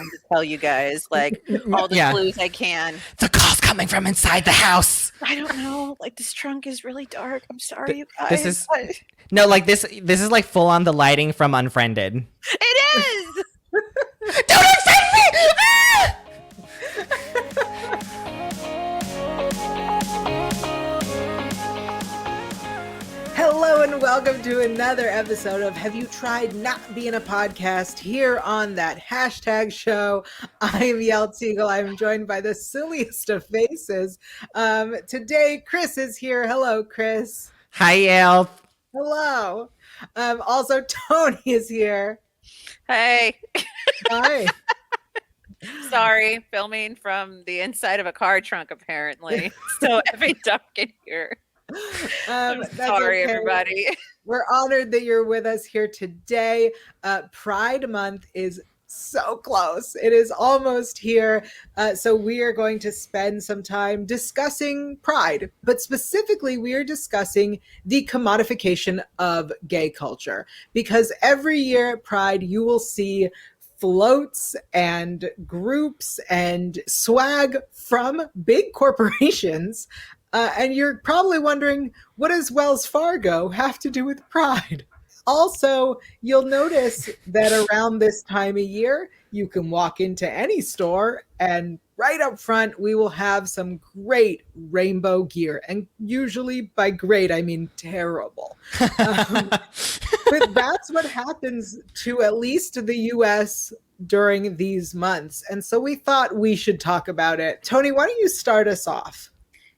trying to tell you guys, like, all the clues I can. The call's coming from inside the house. I don't know. Like, this trunk is really dark. I'm sorry, you guys. This is like full on the lighting from Unfriended. It is! Don't unfriend me! Ah! Hello and welcome to another episode of Have You Tried Not Being a Podcast here on that hashtag show. I'm Yael Teagle. I'm joined by the silliest of faces. Today, Chris is here. Hello, Chris. Hi, Yael. Hello. Also, Toni is here. Hey. Hi. Sorry, filming from the inside of a car trunk, apparently. So every dark in here. I'm sorry, okay. Everybody. We're honored that you're with us here today. Pride Month is so close. It is almost here. So we are going to spend some time discussing Pride, but specifically we are discussing the commodification of gay culture, because every year at Pride, you will see floats and groups and swag from big corporations. And you're probably wondering, what does Wells Fargo have to do with Pride? Also, you'll notice that around this time of year, you can walk into any store and right up front, we will have some great rainbow gear. And usually by great, I mean terrible. But that's what happens to at least the US during these months. And so we thought we should talk about it. Toni, why don't you start us off?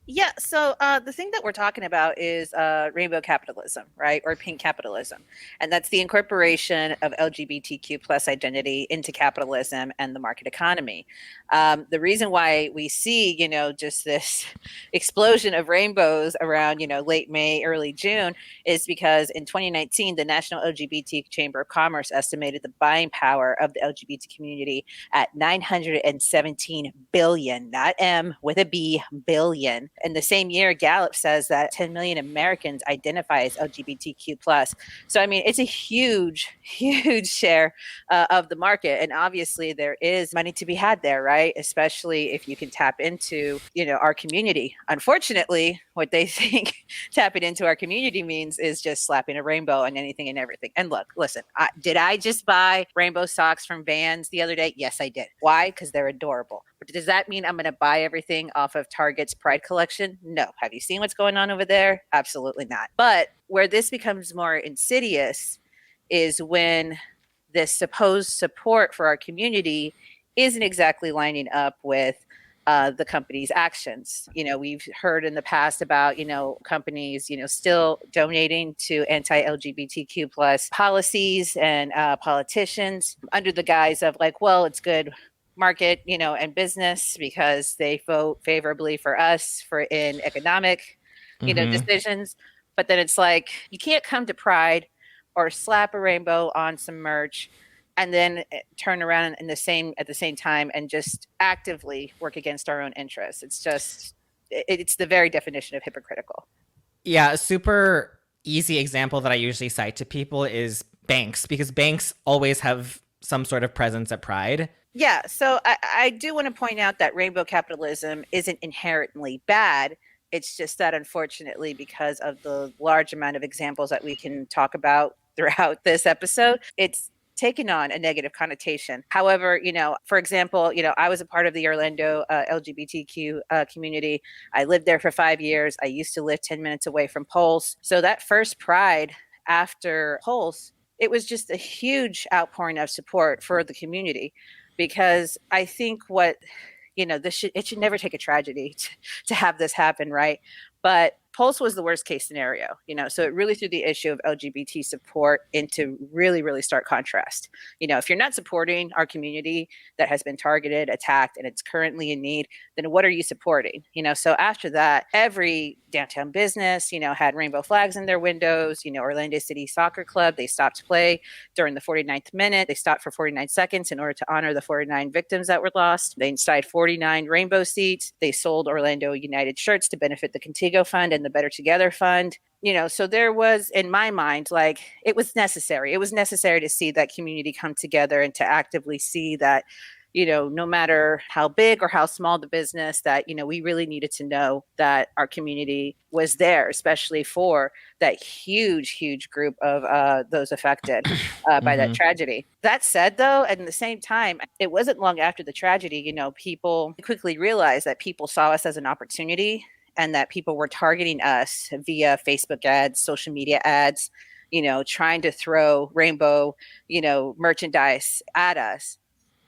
Yeah, so the thing that we're talking about is rainbow capitalism, right? Or pink capitalism. And that's the incorporation of LGBTQ plus identity into capitalism and the market economy. The reason why we see, just this explosion of rainbows around, late May, early June is because in 2019, the National LGBT Chamber of Commerce estimated the buying power of the LGBT community at 917 billion, not M with a B, billion. In the same year, Gallup says that 10 million Americans identify as LGBTQ+. So, I mean, it's a huge, huge share of the market. And obviously, there is money to be had there, right? Especially if you can tap into, our community. Unfortunately, what they think tapping into our community means is just slapping a rainbow on anything and everything. And look, listen, did I just buy rainbow socks from Vans the other day? Yes, I did. Why? Because they're adorable. But does that mean I'm going to buy everything off of Target's Pride collection? No. Have you seen what's going on over there? Absolutely not. But where this becomes more insidious is when this supposed support for our community isn't exactly lining up with the company's actions. We've heard in the past about, companies, still donating to anti-LGBTQ plus policies and politicians under the guise of like, well, it's good market, and business because they vote favorably for us in economic, decisions. But then it's like, you can't come to Pride or slap a rainbow on some merch and then turn around at the same time and just actively work against our own interests. It's the very definition of hypocritical. Yeah, a super easy example that I usually cite to people is banks, because banks always have some sort of presence at Pride. Yeah, so I do want to point out that rainbow capitalism isn't inherently bad. It's just that, unfortunately, because of the large amount of examples that we can talk about throughout this episode, it's taken on a negative connotation. However, for example, I was a part of the Orlando LGBTQ community. I lived there for 5 years. I used to live 10 minutes away from Pulse. So that first Pride after Pulse, it was just a huge outpouring of support for the community. Because I think it should never take a tragedy to have this happen, right? But Pulse was the worst case scenario, so it really threw the issue of LGBT support into really, really stark contrast. If you're not supporting our community that has been targeted, attacked, and it's currently in need, then what are you supporting? So after that, every downtown business, had rainbow flags in their windows. Orlando City Soccer Club, they stopped play during the 49th minute. They stopped for 49 seconds in order to honor the 49 victims that were lost. They installed 49 rainbow seats. They sold Orlando United shirts to benefit the Contigo Fund and the Better Together Fund. So there was, in my mind, like, it was necessary. It was necessary to see that community come together and to actively see that no matter how big or how small the business, that, we really needed to know that our community was there, especially for that huge group of those affected by that tragedy. That said, though, at the same time, it wasn't long after the tragedy, people quickly realized that people saw us as an opportunity, and that people were targeting us via Facebook ads, social media ads, trying to throw rainbow, merchandise at us.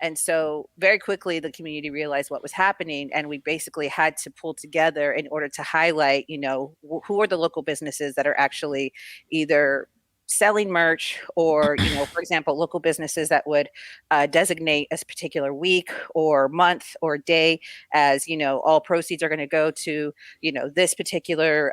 And so very quickly, the community realized what was happening, and we basically had to pull together in order to highlight, who are the local businesses that are actually either selling merch, or, for example, local businesses that would designate a particular week or month or day as, all proceeds are going to go to, this particular,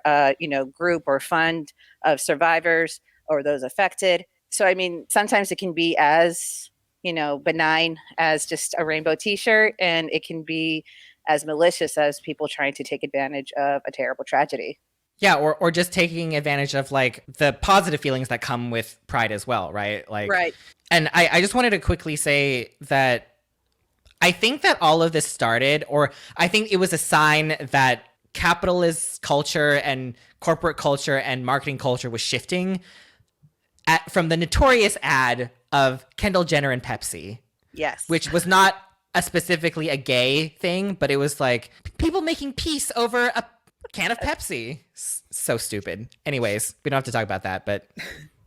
group or fund of survivors or those affected. So, I mean, sometimes it can be as, benign as just a rainbow t-shirt, and it can be as malicious as people trying to take advantage of a terrible tragedy. Yeah, or just taking advantage of like the positive feelings that come with pride as well, right? Like, right. And I just wanted to quickly say that I think that all of this started, or I think it was a sign that capitalist culture and corporate culture and marketing culture was shifting from the notorious ad of Kendall Jenner and Pepsi. Yes. Which was not specifically a gay thing, but it was like people making peace over a can of Pepsi. So stupid. Anyways, we don't have to talk about that, but...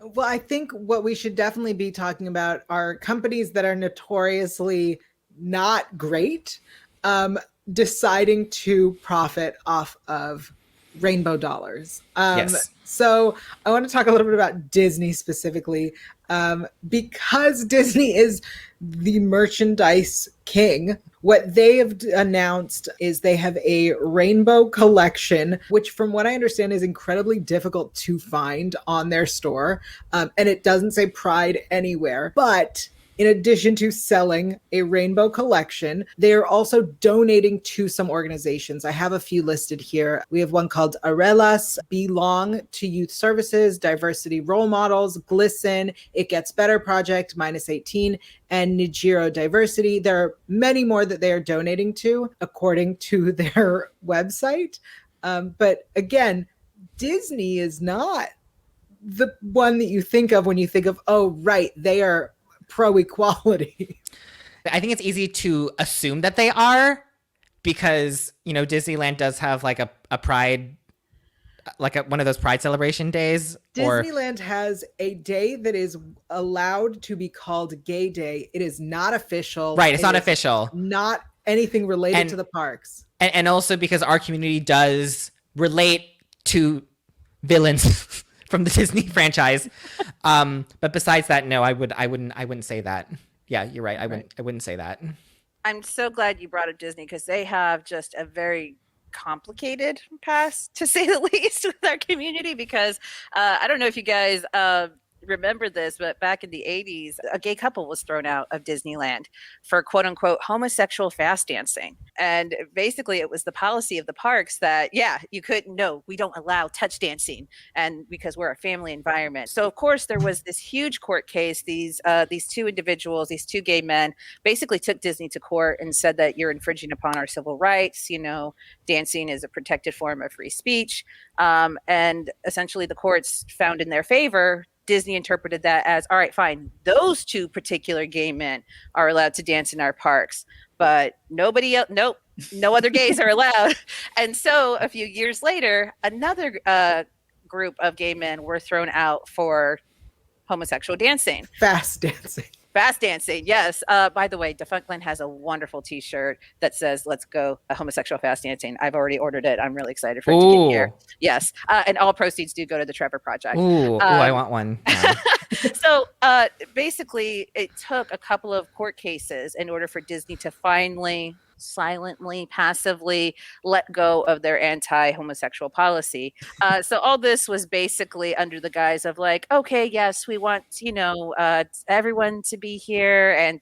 Well, I think what we should definitely be talking about are companies that are notoriously not great, deciding to profit off of rainbow dollars. Yes. So I want to talk a little bit about Disney specifically, because Disney is the merchandise king. What they have announced is they have a rainbow collection, which from what I understand is incredibly difficult to find on their store. And it doesn't say Pride anywhere, but in addition to selling a rainbow collection, they are also donating to some organizations. I have a few listed here. We have one called Arelas, Belong to Youth Services, Diversity Role Models, Glisten, It Gets Better Project, -18, and Nijiro Diversity. There are many more that they are donating to, according to their website. But again, Disney is not the one that you think of when you think of, oh, right, they are pro-equality. I think it's easy to assume that they are, because Disneyland does have like a pride, like one of those pride celebration days. Disneyland has a day that is allowed to be called Gay Day. It is not official. Right, it's not official. Not anything related to the parks. And also because our community does relate to villains from the Disney franchise. But besides that, no, I wouldn't say that. Yeah, you're right. I wouldn't say that. I'm so glad you brought up Disney, because they have just a very complicated past, to say the least, with our community. Because I don't know if you guys remember this, but back in the 80s, a gay couple was thrown out of Disneyland for quote unquote homosexual fast dancing. And basically it was the policy of the parks that, you couldn't, no, we don't allow touch dancing, and because we're a family environment. So of course there was this huge court case. These two individuals, these two gay men, basically took Disney to court and said that you're infringing upon our civil rights. Dancing is a protected form of free speech. And essentially the courts found in their favor. Disney interpreted that as, all right, fine, those two particular gay men are allowed to dance in our parks, but nobody else, nope, no other gays are allowed. And so a few years later, another group of gay men were thrown out for homosexual dancing. Fast dancing. Fast dancing, yes. By the way, Defunctland has a wonderful T-shirt that says "Let's go homosexual fast dancing." I've already ordered it. I'm really excited for it to get here. Yes, and all proceeds do go to the Trevor Project. Ooh, I want one. So basically, it took a couple of court cases in order for Disney to finally, silently, passively let go of their anti-homosexual policy. So all this was basically under the guise of like, okay, yes, we want, everyone to be here and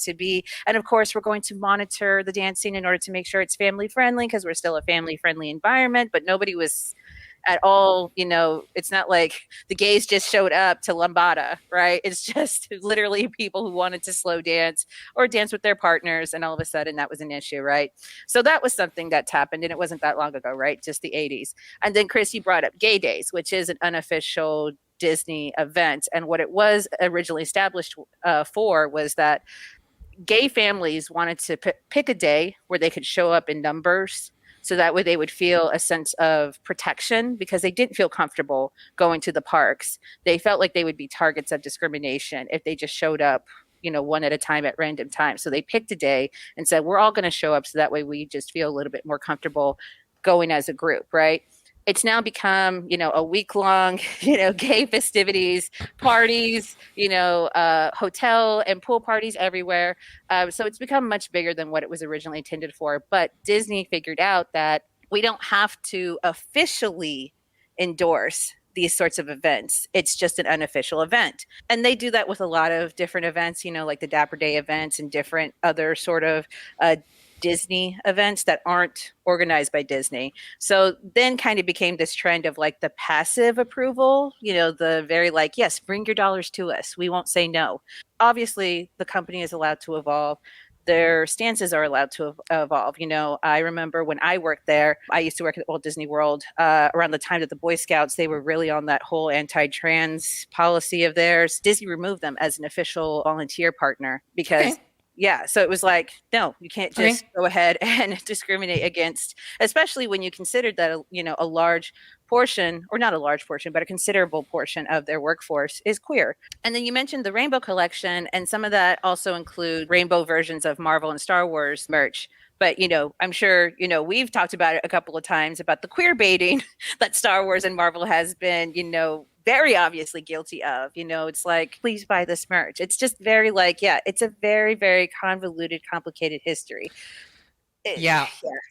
of course we're going to monitor the dancing in order to make sure it's family friendly, because we're still a family friendly environment. But nobody was at all. It's not like the gays just showed up to lambada, right? It's just literally people who wanted to slow dance or dance with their partners, and all of a sudden that was an issue, right? So that was something that's happened, and it wasn't that long ago, right? Just the 80s. And then Chris, you brought up Gay Days, which is an unofficial Disney event, and what it was originally established for was that gay families wanted to pick a day where they could show up in numbers, so that way they would feel a sense of protection, because they didn't feel comfortable going to the parks. They felt like they would be targets of discrimination if they just showed up, one at a time at random times. So they picked a day and said, we're all going to show up, so that way we just feel a little bit more comfortable going as a group, right? It's now become, a week-long, gay festivities, parties, hotel and pool parties everywhere. So it's become much bigger than what it was originally intended for. But Disney figured out that we don't have to officially endorse these sorts of events. It's just an unofficial event. And they do that with a lot of different events, like the Dapper Day events and different other sort of Disney events that aren't organized by Disney. So then kind of became this trend of like the passive approval, the very like, yes, bring your dollars to us. We won't say no. Obviously, the company is allowed to evolve. Their stances are allowed to evolve. I remember when I worked there, I used to work at Walt Disney World around the time that the Boy Scouts, they were really on that whole anti-trans policy of theirs. Disney removed them as an official volunteer partner because yeah, so it was like, no, you can't just go ahead and discriminate against, especially when you considered that, a large portion, or not a large portion, but a considerable portion of their workforce is queer. And then you mentioned the Rainbow Collection, and some of that also include rainbow versions of Marvel and Star Wars merch. But, I'm sure, we've talked about it a couple of times about the queer baiting that Star Wars and Marvel has been, very obviously guilty of. It's like, please buy this merch. It's just very like, yeah, it's a very, very convoluted, complicated history. Yeah.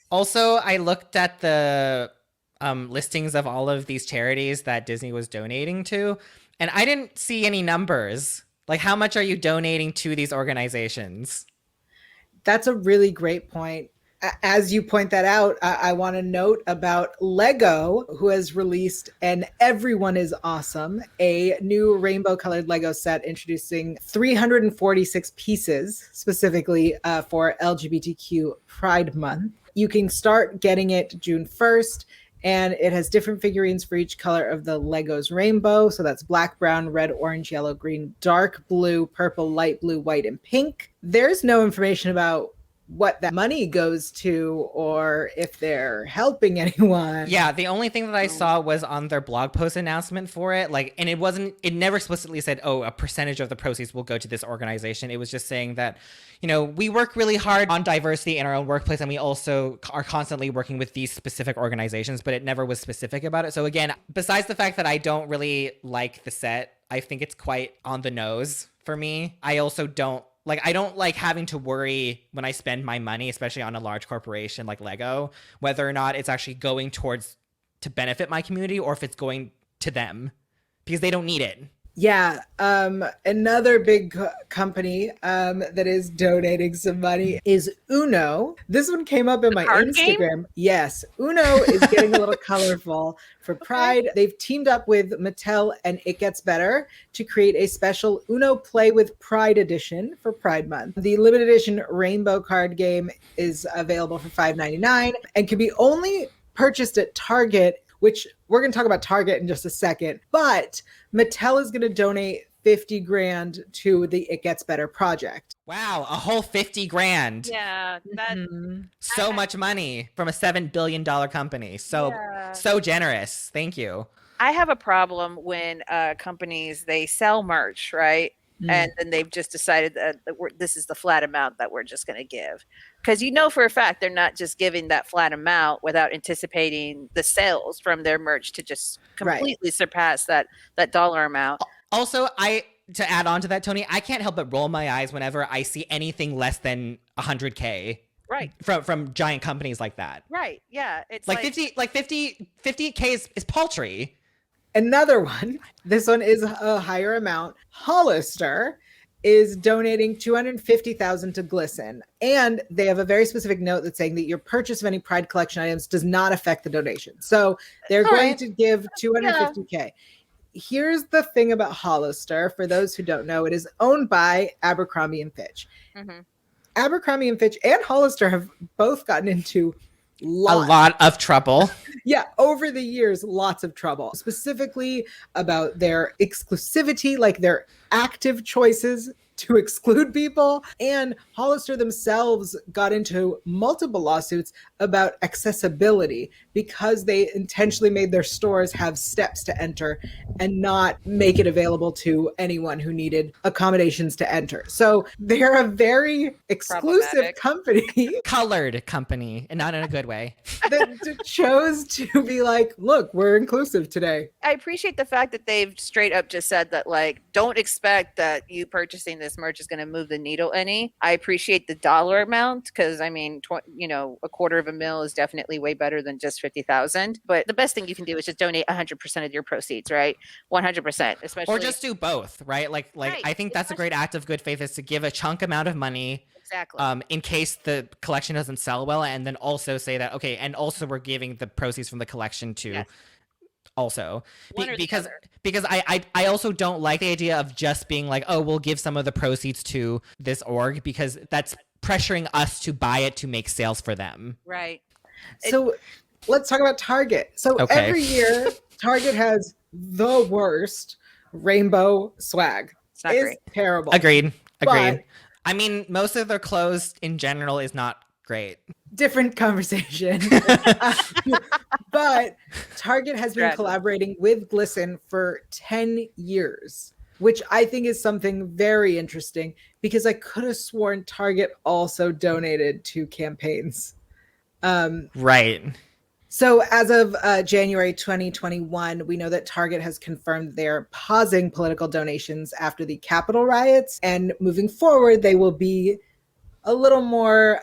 Also, I looked at the listings of all of these charities that Disney was donating to, and I didn't see any numbers. Like, how much are you donating to these organizations? That's a really great point. As you point that out, I want to note about Lego, who has released an Everyone is Awesome, a new rainbow colored Lego set introducing 346 pieces specifically for LGBTQ Pride Month. You can start getting it June 1st. And it has different figurines for each color of the Legos rainbow. So that's black, brown, red, orange, yellow, green, dark blue, purple, light blue, white, and pink. There's no information about what that money goes to or if they're helping anyone. Yeah, the only thing that I saw was on their blog post announcement for it. And it never explicitly said, oh, a percentage of the proceeds will go to this organization. It was just saying that, we work really hard on diversity in our own workplace, and we also are constantly working with these specific organizations, but it never was specific about it. So again, besides the fact that I don't really like the set, I think it's quite on the nose for me. I also don't like having to worry when I spend my money, especially on a large corporation like Lego, whether or not it's actually going towards to benefit my community or if it's going to them, because they don't need it. Yeah. Another big company that is donating some money is Uno. This one came up in my Instagram. Game? Yes. Uno is getting a little colorful for Pride. Okay. They've teamed up with Mattel and It Gets Better to create a special Uno Play with Pride edition for Pride Month. The limited edition rainbow card game is available for $5.99 and can be only purchased at Target, which we're going to talk about Target in just a second. But Mattel is going to donate $50,000 to the It Gets Better project. Wow, a whole $50,000. Yeah, that so much money from a $7 billion company. So generous. Thank you. I have a problem when companies, they sell merch, right? And then they've just decided that this is the flat amount that we're just going to give. Because for a fact they're not just giving that flat amount without anticipating the sales from their merch to just completely surpass that dollar amount. Also, to add on to that, Toni, I can't help but roll my eyes whenever I see anything less than $100K. Right. From giant companies like that. Right. Yeah. It's like 50K is paltry. Another one, this one is a higher amount. Hollister is donating $250,000 to Glisten. And they have a very specific note that's saying that your purchase of any Pride collection items does not affect the donation. So they're going to give $250K. Here's the thing about Hollister. For those who don't know, it is owned by Abercrombie and Fitch. Abercrombie and Fitch and Hollister have both gotten into a lot of trouble. Yeah, over the years, lots of trouble, specifically about their exclusivity, like their active choices to exclude people. And Hollister themselves got into multiple lawsuits about accessibility because they intentionally made their stores have steps to enter and not make it available to anyone who needed accommodations to enter. So they're a very exclusive company. Colored company, and not in a good way. That chose to be like, look, we're inclusive today. I appreciate the fact that they've straight up just said that, like, don't expect that you purchasing this merch is going to move the needle any. I appreciate the dollar amount because, I mean, $250,000 is definitely way better than just 50,000. But the best thing you can do is just donate 100% of your proceeds, right? 100%, especially. Or just do both, right? Like right. I think that's a great act of good faith, is to give a chunk amount of money. Exactly. In case the collection doesn't sell well, and then also say that, okay, and also we're giving the proceeds from the collection to also because I also don't like the idea of just being like, oh, we'll give some of the proceeds to this org, because that's pressuring us to buy it to make sales for them. Right. So let's talk about Target. So every year Target has the worst rainbow swag. It's not great. Terrible. Agreed. But I mean, most of their clothes in general is not great. Different conversation. But Target has been collaborating with Glisten for 10 years, which I think is something very interesting, because I could have sworn Target also donated to campaigns. Right. So as of January 2021, we know that Target has confirmed they're pausing political donations after the Capitol riots, and moving forward, they will be a little more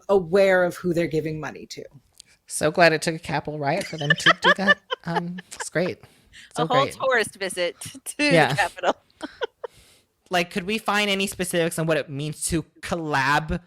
aware of who they're giving money to. So glad it took a Capitol riot for them to do that. It's great. So a whole tourist visit to the Capitol. Like, could we find any specifics on what it means to collab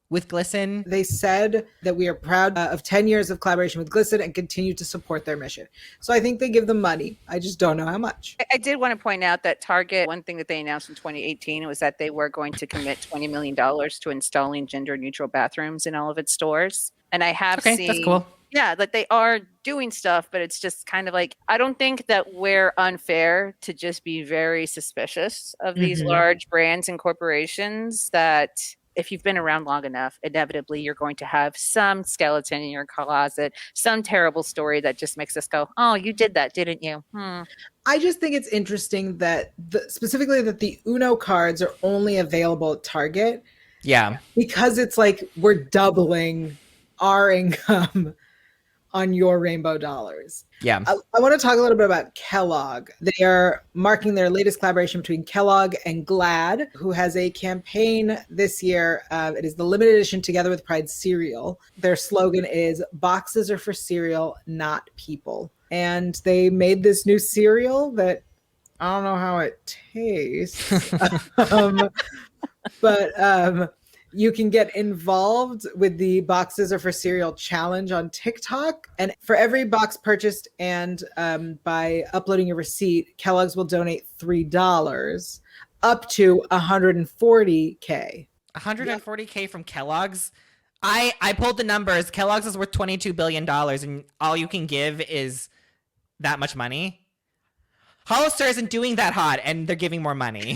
with Glisten? They said that we are proud of 10 years of collaboration with Glisten and continue to support their mission. So I think they give them money. I just don't know how much. I did want to point out that Target, one thing that they announced in 2018 was that they were going to commit $20 million to installing gender neutral bathrooms in all of its stores. And I have seen, that's cool. Yeah, that they are doing stuff, but it's just kind of like, I don't think that we're unfair to just be very suspicious of these large brands and corporations that, if you've been around long enough, inevitably you're going to have some skeleton in your closet, some terrible story that just makes us go, oh, you did that, didn't you? I just think it's interesting that specifically that the Uno cards are only available at Target. Yeah. Because it's like we're doubling our income on your rainbow dollars. Yeah. I want to talk a little bit about Kellogg. They are marking their latest collaboration between Kellogg and Glad, who has a campaign this year. It is the limited edition Together with Pride cereal. Their slogan is "Boxes are for cereal, not people." And they made this new cereal that I don't know how it tastes. But you can get involved with the Boxes Are for Cereal challenge on TikTok. And for every box purchased and by uploading your receipt, Kellogg's will donate $3 up to $140K. $140K from Kellogg's? I pulled the numbers. Kellogg's is worth $22 billion, and all you can give is that much money? Hollister isn't doing that hot, and they're giving more money.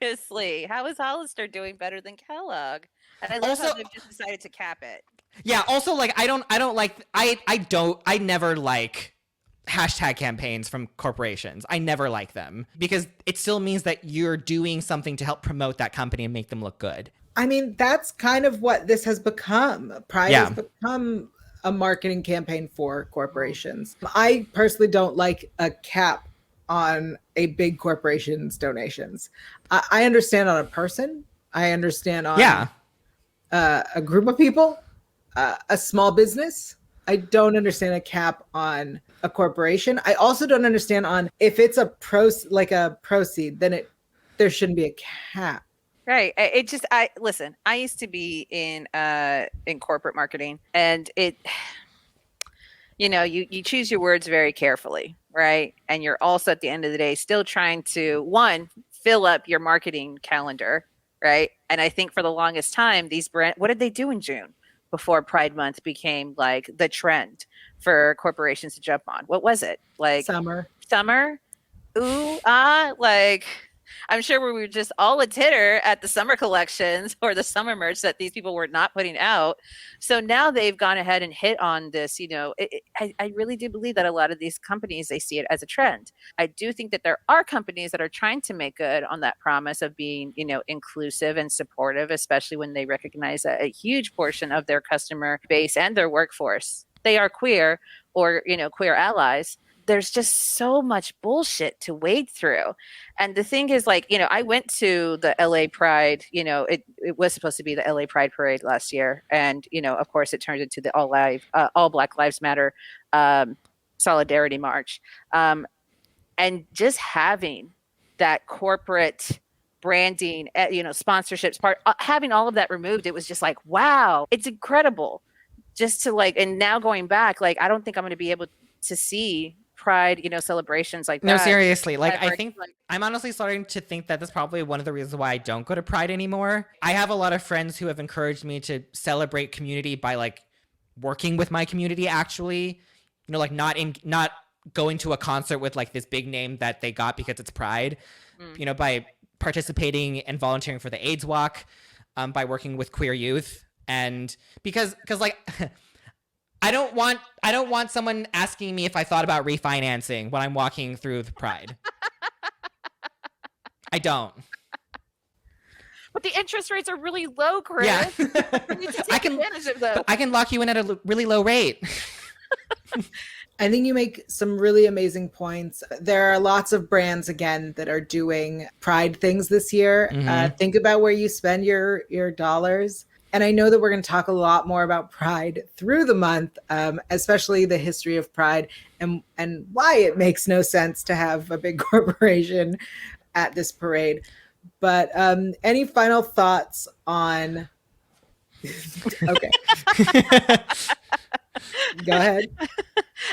Seriously, how is Hollister doing better than Kellogg? And I love how they've just decided to cap it. Yeah. Also, like, I never like hashtag campaigns from corporations. I never like them, because it still means that you're doing something to help promote that company and make them look good. I mean, that's kind of what this has become. Pride has become a marketing campaign for corporations. I personally don't like a cap on a big corporation's donations. I understand on a person. I understand on a group of people, a small business. I don't understand a cap on a corporation. I also don't understand on if it's a proceed, then there shouldn't be a cap. Right. It just I listen, I used to be in corporate marketing, and it you choose your words very carefully, right? And you're also at the end of the day still trying to one fill up your marketing calendar, right? And I think for the longest time these brand what did they do in June before Pride Month became like the trend for corporations to jump on? What was it? Like Summer. summer? Ooh, ah, like I'm sure we were just all a titter at the summer collections or the summer merch that these people were not putting out. So now they've gone ahead and hit on this. I really do believe that a lot of these companies, they see it as a trend. I do think that there are companies that are trying to make good on that promise of being, inclusive and supportive, especially when they recognize that a huge portion of their customer base and their workforce, they are queer or, queer allies. There's just so much bullshit to wade through. And the thing is, like, I went to the LA Pride, it was supposed to be the LA Pride parade last year. And, of course, it turned into the all Black Lives Matter solidarity march. And just having that corporate branding, sponsorships part, having all of that removed, it was just like, wow, it's incredible. Just to like, and now going back, like, I don't think I'm going to be able to see Pride, celebrations like that. No, seriously. Like, ever. I think I'm honestly starting to think that that's probably one of the reasons why I don't go to Pride anymore. I have a lot of friends who have encouraged me to celebrate community by like working with my community, actually, like not going to a concert with like this big name that they got because it's Pride, by participating and volunteering for the AIDS walk, by working with queer youth. And because like I don't want someone asking me if I thought about refinancing when I'm walking through the Pride. I don't. But the interest rates are really low, Chris. Yeah. You need to take advantage of them. I can lock you in at a really low rate. I think you make some really amazing points. There are lots of brands, again, that are doing Pride things this year. Mhm. Think about where you spend your dollars. And I know that we're going to talk a lot more about Pride through the month, especially the history of Pride and why it makes no sense to have a big corporation at this parade. But any final thoughts on... Okay. Go ahead.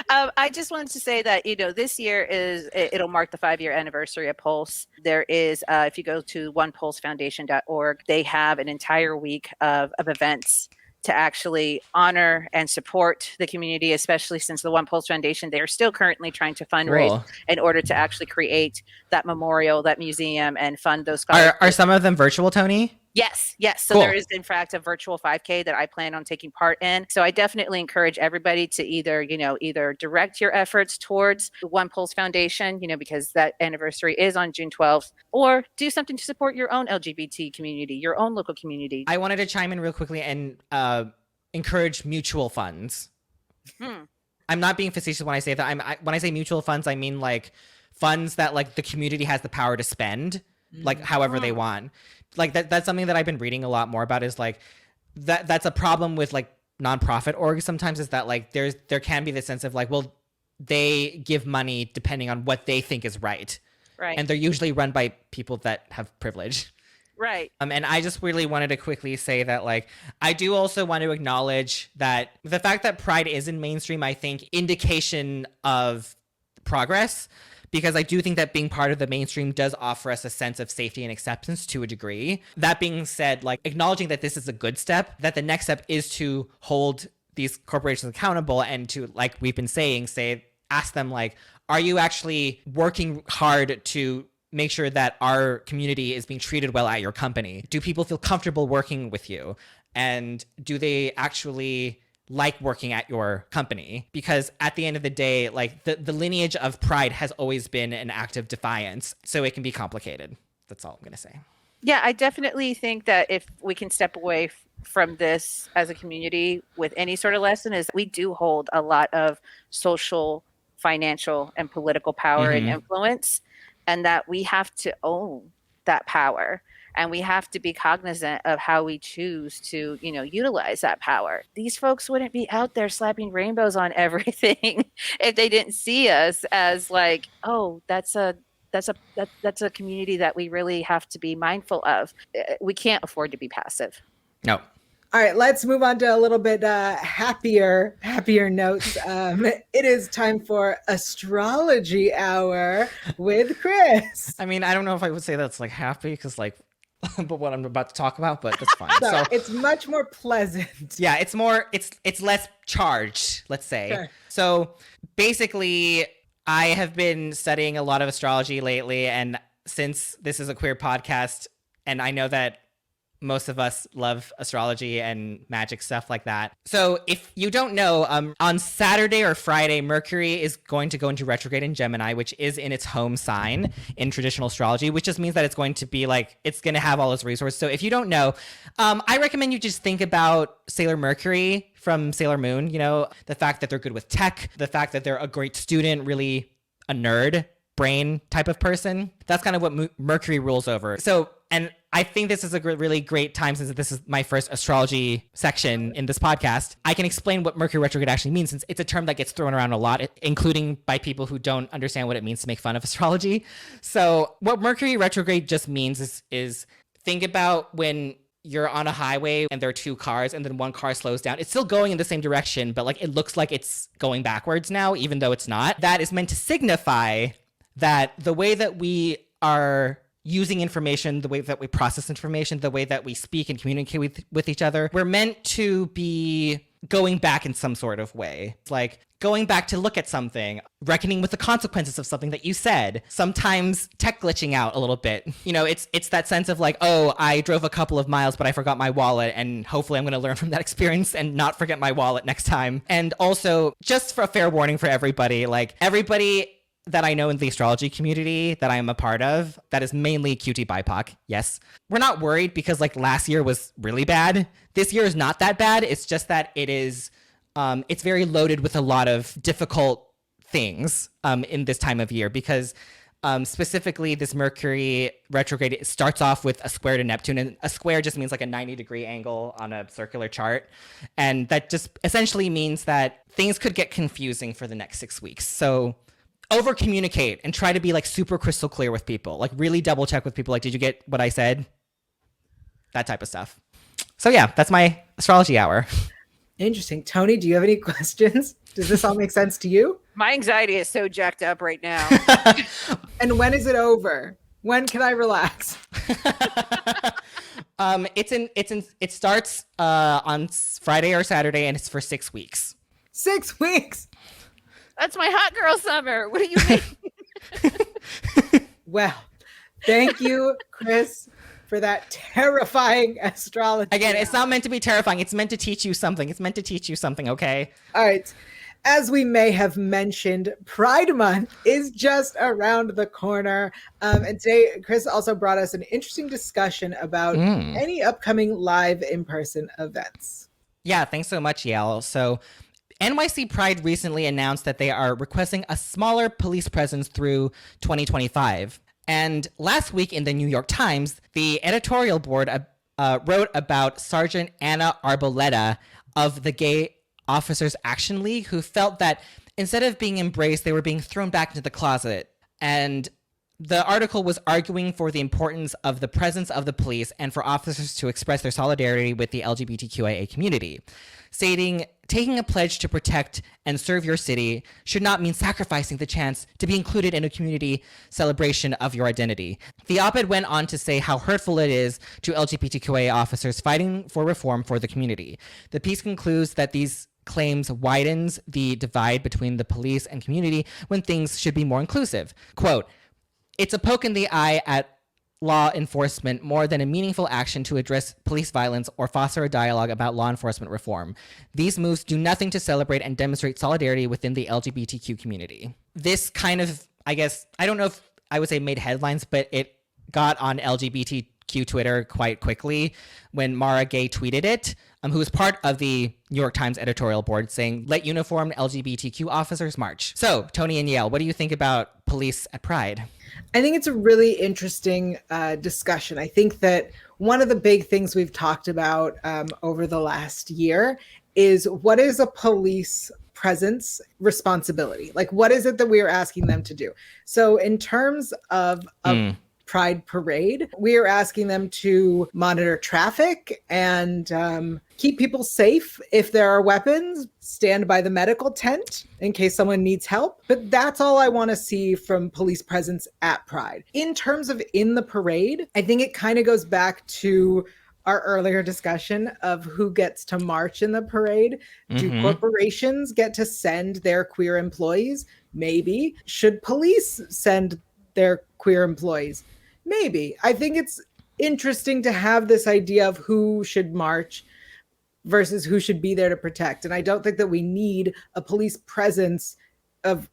I just wanted to say that, this year it'll mark the 5-year anniversary of Pulse. There is, if you go to onepulsefoundation.org, they have an entire week of events to actually honor and support the community, especially since the One Pulse Foundation, they are still currently trying to fundraise Cool. in order to actually create that memorial, that museum, and fund those scholarships. Are some of them virtual, Toni? Yes. So Cool. there is, in fact, a virtual 5K that I plan on taking part in. So I definitely encourage everybody to either direct your efforts towards the One Pulse Foundation, because that anniversary is on June 12th, or do something to support your own LGBT community, your own local community. I wanted to chime in real quickly and encourage mutual funds. I'm not being facetious when I say that. When I say mutual funds, I mean like funds that like the community has the power to spend, like however they want. Like that's something that I've been reading a lot more about, is like that's a problem with like nonprofit orgs sometimes, is that like there can be the sense of like, well, they give money depending on what they think is right. And they're usually run by people that have privilege. Right. And I just really wanted to quickly say that, like, I do also want to acknowledge that the fact that Pride is in mainstream, I think, indication of progress, because I do think that being part of the mainstream does offer us a sense of safety and acceptance to a degree. That being said, like, acknowledging that this is a good step, that the next step is to hold these corporations accountable and to, like we've been saying, ask them, like, are you actually working hard to make sure that our community is being treated well at your company? Do people feel comfortable working with you? And do they actually like working at your company? Because at the end of the day, like the lineage of Pride has always been an act of defiance. So it can be complicated. That's all I'm going to say. Yeah, I definitely think that if we can step away from this as a community with any sort of lesson, is we do hold a lot of social, financial, and political power and influence, and that we have to own that power. And we have to be cognizant of how we choose to, utilize that power. These folks wouldn't be out there slapping rainbows on everything if they didn't see us as like, oh, that's a that's a community that we really have to be mindful of. We can't afford to be passive. No. All right, let's move on to a little bit happier notes. It is time for astrology hour with Chris. I mean, I don't know if I would say that's like happy because like, but what I'm about to talk about, but that's fine. So it's much more pleasant. Yeah, it's less charged, let's say. Sure. So basically, I have been studying a lot of astrology lately, and since this is a queer podcast, and I know that most of us love astrology and magic stuff like that. So if you don't know, on Saturday or Friday, Mercury is going to go into retrograde in Gemini, which is in its home sign in traditional astrology, which just means that it's going to be like, it's going to have all its resources. So if you don't know, I recommend you just think about Sailor Mercury from Sailor Moon, you know, the fact that they're good with tech, the fact that they're a great student, really a nerd brain type of person. That's kind of what Mercury rules over. So, and I think this is a really great time, since this is my first astrology section in this podcast. I can explain what Mercury retrograde actually means, since it's a term that gets thrown around a lot, including by people who don't understand what it means to make fun of astrology. So what Mercury retrograde just means is think about when you're on a highway and there are two cars and then one car slows down. It's still going in the same direction, but like it looks like it's going backwards now, even though it's not. That is meant to signify that the way that we are using information, the way that we process information, the way that we speak and communicate with each other, we're meant to be going back in some sort of way. It's like going back to look at something, reckoning with the consequences of something that you said, sometimes tech glitching out a little bit. You know, it's that sense of like, oh, I drove a couple of miles, but I forgot my wallet, and hopefully I'm going to learn from that experience and not forget my wallet next time. And also, just for a fair warning for everybody, like everybody that I know in the astrology community that I am a part of, that is mainly QT BIPOC. Yes. We're not worried because like last year was really bad. This year is not that bad. It's just that it is, it's very loaded with a lot of difficult things in this time of year, because specifically this Mercury retrograde, it starts off with a square to Neptune, and a square just means like a 90-degree angle on a circular chart. And that just essentially means that things could get confusing for the next 6 weeks. So over communicate and try to be like super crystal clear with people, like really double check with people. Like, did you get what I said? That type of stuff. So yeah, that's my astrology hour. Interesting. Toni, do you have any questions? Does this all make sense to you? My anxiety is so jacked up right now. And when is it over? When can I relax? It starts on Friday or Saturday, and it's for 6 weeks. 6 weeks. That's my hot girl summer. What do you mean? Well, thank you, Chris, for that terrifying astrology. Again, it's not meant to be terrifying. It's meant to teach you something. Okay? All right. As we may have mentioned, Pride Month is just around the corner. And today, Chris also brought us an interesting discussion about any upcoming live in-person events. Yeah, thanks so much, Yael. So NYC Pride recently announced that they are requesting a smaller police presence through 2025. And last week in the New York Times, the editorial board wrote about Sergeant Anna Arboleda of the Gay Officers Action League, who felt that instead of being embraced, they were being thrown back into the closet. And the article was arguing for the importance of the presence of the police and for officers to express their solidarity with the LGBTQIA community, stating, taking a pledge to protect and serve your city should not mean sacrificing the chance to be included in a community celebration of your identity. The op-ed went on to say how hurtful it is to LGBTQIA officers fighting for reform for the community. The piece concludes that these claims widens the divide between the police and community when things should be more inclusive. Quote, it's a poke in the eye at law enforcement more than a meaningful action to address police violence or foster a dialogue about law enforcement reform. These moves do nothing to celebrate and demonstrate solidarity within the LGBTQ community. This kind of, I guess, I don't know if I would say made headlines, but it got on LGBTQ Twitter quite quickly when Mara Gay tweeted it, who was part of the New York Times editorial board, saying, let uniformed LGBTQ officers march. So, Toni and Yael, what do you think about police at Pride? I think it's a really interesting discussion. I think that one of the big things we've talked about over the last year is what is a police presence responsibility? Like, what is it that we are asking them to do? So in terms of a Pride parade, we are asking them to monitor traffic and keep people safe. If there are weapons, stand by the medical tent in case someone needs help. But that's all I want to see from police presence at Pride. In terms of in the parade, I think it kind of goes back to our earlier discussion of who gets to march in the parade. Do corporations get to send their queer employees? Maybe. Should police send their queer employees? Maybe. I think it's interesting to have this idea of who should march versus who should be there to protect. And I don't think that we need a police presence of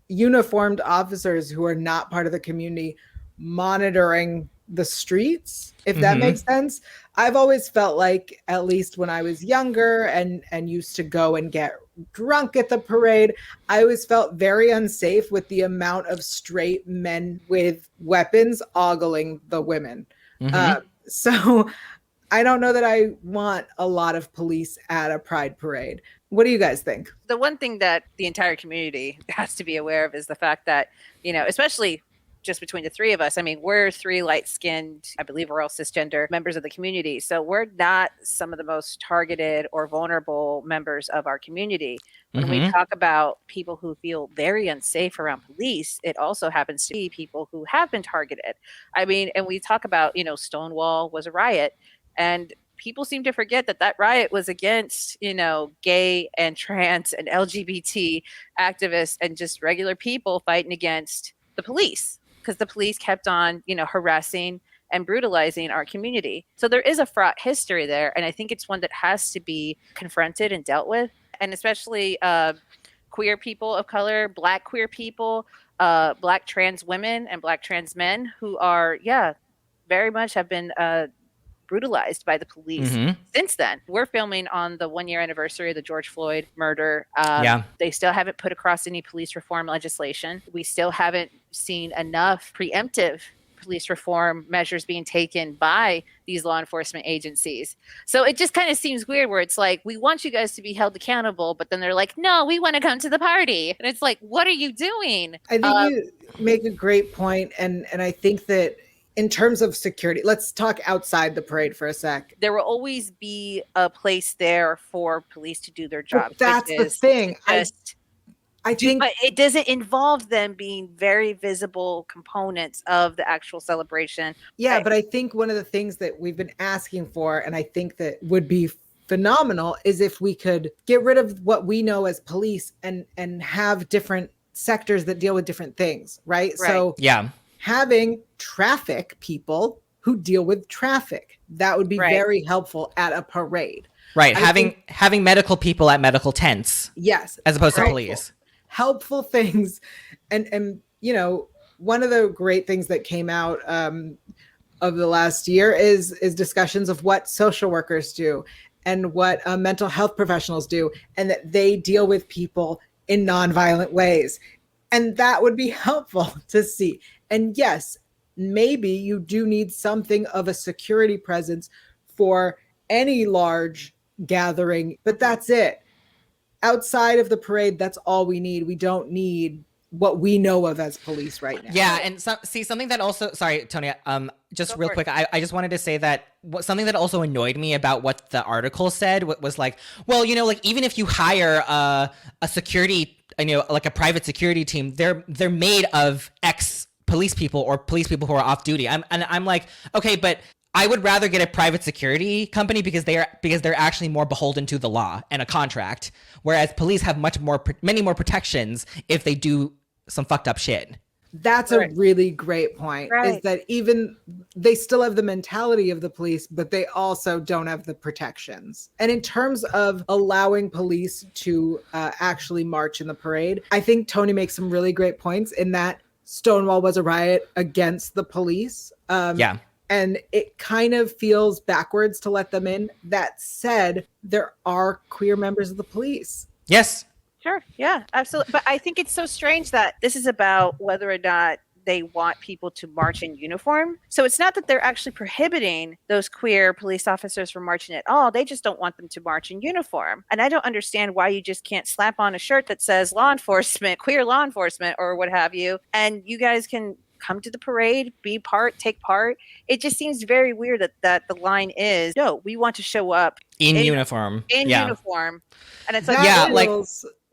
uniformed officers who are not part of the community monitoring the streets, if that makes sense. I've always felt like, at least when I was younger and used to go and get drunk at the parade, I always felt very unsafe with the amount of straight men with weapons ogling the women. So I don't know that I want a lot of police at a Pride parade. What do you guys think? The one thing that the entire community has to be aware of is the fact that, especially just between the three of us, I mean, we're three light-skinned, I believe we're all cisgender members of the community. So we're not some of the most targeted or vulnerable members of our community. When we talk about people who feel very unsafe around police, it also happens to be people who have been targeted. I mean, and we talk about, Stonewall was a riot, and people seem to forget that riot was against, gay and trans and LGBT activists and just regular people fighting against the police, because the police kept on, harassing and brutalizing our community. So there is a fraught history there. And I think it's one that has to be confronted and dealt with. And especially queer people of color, Black queer people, Black trans women and Black trans men who are, very much have been brutalized by the police since then. We're filming on the 1-year anniversary of the George Floyd murder. They still haven't put across any police reform legislation. We still haven't seen enough preemptive police reform measures being taken by these law enforcement agencies. So it just kind of seems weird where it's like, we want you guys to be held accountable, but then they're like, no, we want to come to the party. And it's like, what are you doing? I think you make a great point. And I think that in terms of security, let's talk outside the parade for a sec. There will always be a place there for police to do their job. But that's the thing. I think, but it doesn't involve them being very visible components of the actual celebration. Yeah, right. But I think one of the things that we've been asking for, and I think that would be phenomenal, is if we could get rid of what we know as police and have different sectors that deal with different things, right? So having traffic people who deal with traffic, that would be very helpful at a parade. Right. Having medical people at medical tents. Yes. As opposed to police. Helpful things. And one of the great things that came out of the last year is discussions of what social workers do and what mental health professionals do, and that they deal with people in nonviolent ways. And that would be helpful to see. And yes, maybe you do need something of a security presence for any large gathering, but that's it. Outside of the parade, that's all we need. We don't need what we know of as police right now. Yeah, and something that also, sorry, Toni, just real quick, I just wanted to say that something that also annoyed me about what the article said was like, well, like even if you hire a security, like a private security team, they're made of ex police people or police people who are off duty. I'm like, okay, but I would rather get a private security company because they're actually more beholden to the law and a contract, whereas police have many more protections if they do some fucked up shit. That's a really great point. Is that even they still have the mentality of the police, but they also don't have the protections. And in terms of allowing police to actually march in the parade, I think Toni makes some really great points in that Stonewall was a riot against the police. And it kind of feels backwards to let them in. That said, there are queer members of the police. Yes. Sure. Yeah, absolutely. But I think it's so strange that this is about whether or not they want people to march in uniform. So it's not that they're actually prohibiting those queer police officers from marching at all. They just don't want them to march in uniform. And I don't understand why you just can't slap on a shirt that says law enforcement, queer law enforcement, or what have you, and you guys can come to the parade, take part. It just seems very weird that the line is, no, we want to show up in uniform. In uniform. And it's like,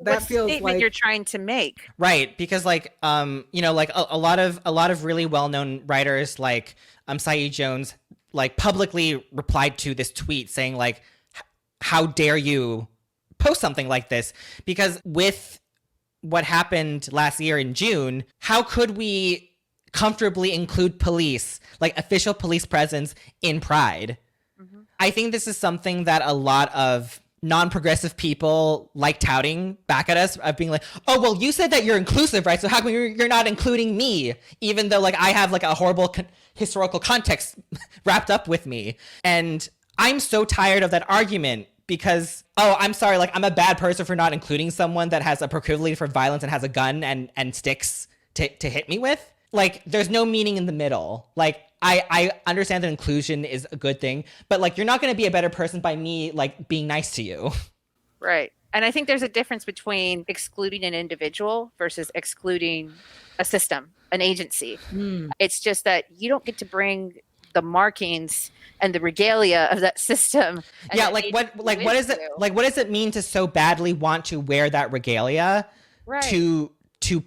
that feels statement like you're trying to make. Right, because like you know, like a lot of really well-known writers like Saeed Jones like publicly replied to this tweet saying like, how dare you post something like this? Because with what happened last year in June, how could we comfortably include police, like official police presence in Pride? Mm-hmm. I think this is something that a lot of non-progressive people like touting back at us, of being like, oh, well, you said that you're inclusive, right? So how come you're not including me, even though like I have like a horrible historical context wrapped up with me? And I'm so tired of that argument because, oh, I'm sorry, like I'm a bad person for not including someone that has a proclivity for violence and has a gun and sticks to hit me with. Like, there's no meaning in the middle. Like, I understand that inclusion is a good thing, but like, you're not going to be a better person by me, like, being nice to you. Right. And I think there's a difference between excluding an individual versus excluding a system, an agency. It's just that you don't get to bring the markings and the regalia of that system. Yeah, like what is it? Like, what does it mean to so badly want to wear that regalia to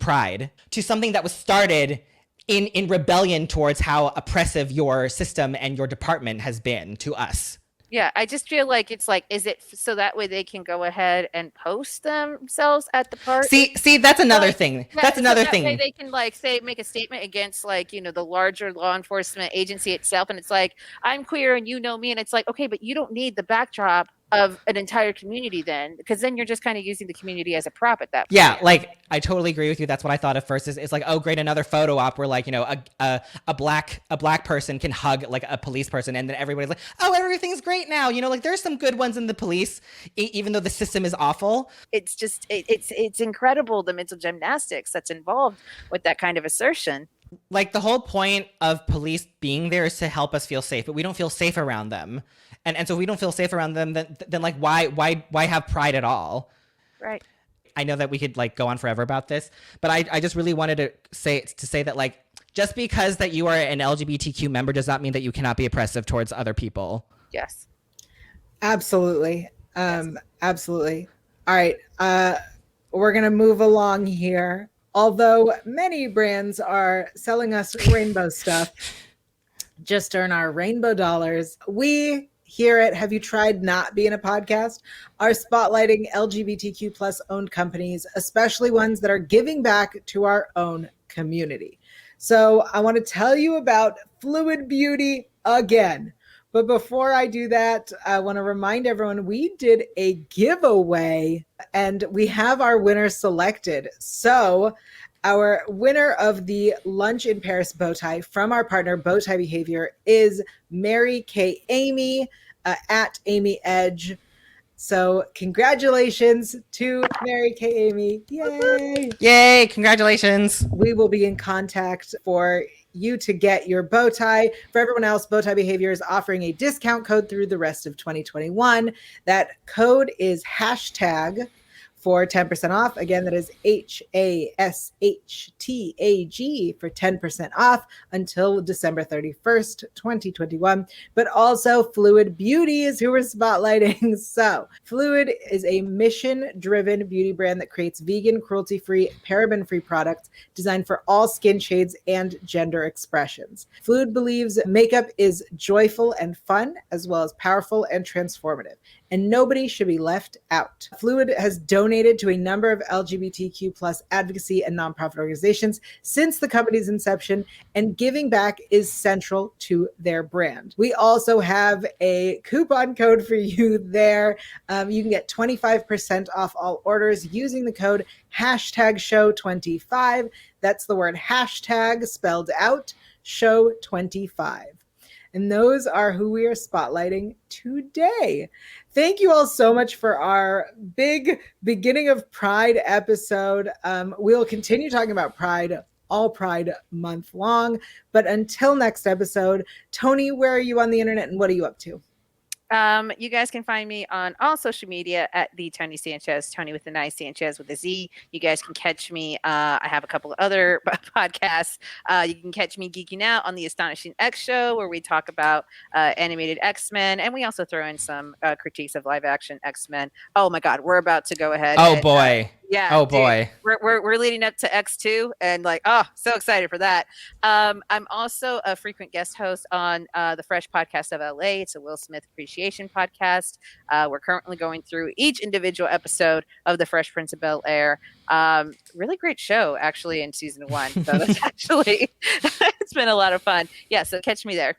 Pride, to something that was started in rebellion towards how oppressive your system and your department has been to us? Yeah, I just feel like it's like, is it so that way they can go ahead and post themselves at the park? See, that's another thing. That's another thing. Way they can like say, make a statement against like, you know, the larger law enforcement agency itself. And it's like, I'm queer and you know me. And it's like, okay, but you don't need the backdrop of an entire community then, because then you're just kind of using the community as a prop at that point. Yeah, like I totally agree with you. That's what I thought at first. It's like, oh great, another photo op where like, you know, a black person can hug like a police person, and then everybody's like, oh, everything's great now. You know, like there's some good ones in the police, even though the system is awful. It's just it's incredible the mental gymnastics that's involved with that kind of assertion. Like the whole point of police being there is to help us feel safe, but we don't feel safe around them. And so if we don't feel safe around them, then like why have Pride at all? Right. I know that we could like go on forever about this, but I just really wanted to say that like just because that you are an LGBTQ member does not mean that you cannot be oppressive towards other people. Yes. Absolutely. Absolutely. All right. We're gonna move along here. Although many brands are selling us rainbow stuff, just earn our rainbow dollars. We here at Have You Tried Not Being a Podcast are spotlighting LGBTQ plus owned companies, especially ones that are giving back to our own community. So I want to tell you about Fluid Beauty again. But before I do that, I want to remind everyone we did a giveaway and we have our winner selected. So our winner of the Lunch in Paris bow tie from our partner Bowtie Behavior is Mary K. Amy at Amy Edge. So congratulations to Mary K. Amy. Yay! Yay! Congratulations. We will be in contact for you to get your bow tie. For everyone else, Bowtie Behavior is offering a discount code through the rest of 2021. That code is hashtag for 10% off. Again, that is HASHTAG for 10% off until December 31st, 2021. But also Fluid Beauty is who we're spotlighting. So Fluid is a mission-driven beauty brand that creates vegan, cruelty-free, paraben-free products designed for all skin shades and gender expressions. Fluid believes makeup is joyful and fun, as well as powerful and transformative, and nobody should be left out. Fluid has donated to a number of LGBTQ plus advocacy and nonprofit organizations since the company's inception, and giving back is central to their brand. We also have a coupon code for you there. You can get 25% off all orders using the code hashtag show25. That's the word hashtag spelled out, show25. And those are who we are spotlighting today. Thank you all so much for our big beginning of Pride episode. We'll continue talking about Pride all Pride Month long. But until next episode, Toni, where are you on the internet and what are you up to? You guys can find me on all social media at the Toni Sanchez, Toni with an I, Sanchez with a Z. You guys can catch me. I have a couple of other podcasts. You can catch me geeking out on the Astonishing X Show, where we talk about animated X-Men, and we also throw in some critiques of live action X-Men. Oh my God, we're about to go ahead. Oh boy. Yeah. Oh dude, boy. We're leading up to X2 and so excited for that. I'm also a frequent guest host on the Fresh Podcast of LA. It's a Will Smith appreciation podcast. We're currently going through each individual episode of the Fresh Prince of Bel-Air. Really great show actually in season 1. So that's actually it's been a lot of fun. Yeah, so catch me there.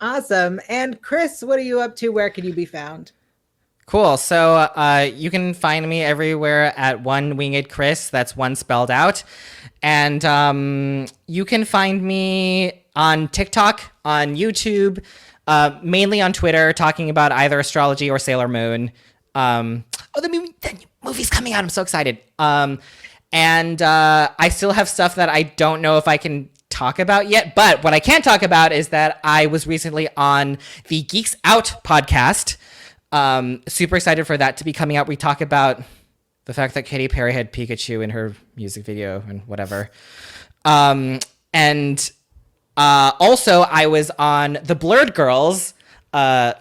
Awesome. And Chris, what are you up to? Where can you be found? Cool. So you can find me everywhere at One Winged Chris. That's one spelled out. And you can find me on TikTok, on YouTube, mainly on Twitter, talking about either astrology or Sailor Moon. The movie's coming out. I'm so excited. And I still have stuff that I don't know if I can talk about yet. But what I can talk about is that I was recently on the Geeks Out podcast. Super excited for that to be coming out. We talk about the fact that Katy Perry had Pikachu in her music video and whatever. And also I was on the Blurred Girls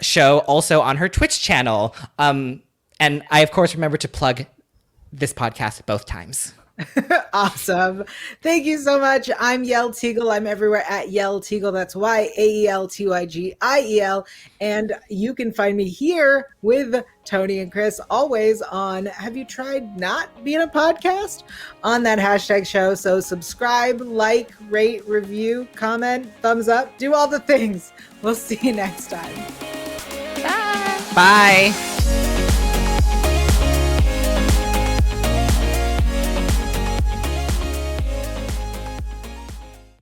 show, also on her Twitch channel. And I, of course, remember to plug this podcast both times. Awesome. Thank you so much. I'm Yael Teagle. I'm everywhere at Yael Teagle. That's YAELTYGIEL. And you can find me here with Toni and Chris always on Have You Tried Not Being a Podcast? On that hashtag show. So subscribe, like, rate, review, comment, thumbs up, do all the things. We'll see you next time. Bye. Bye.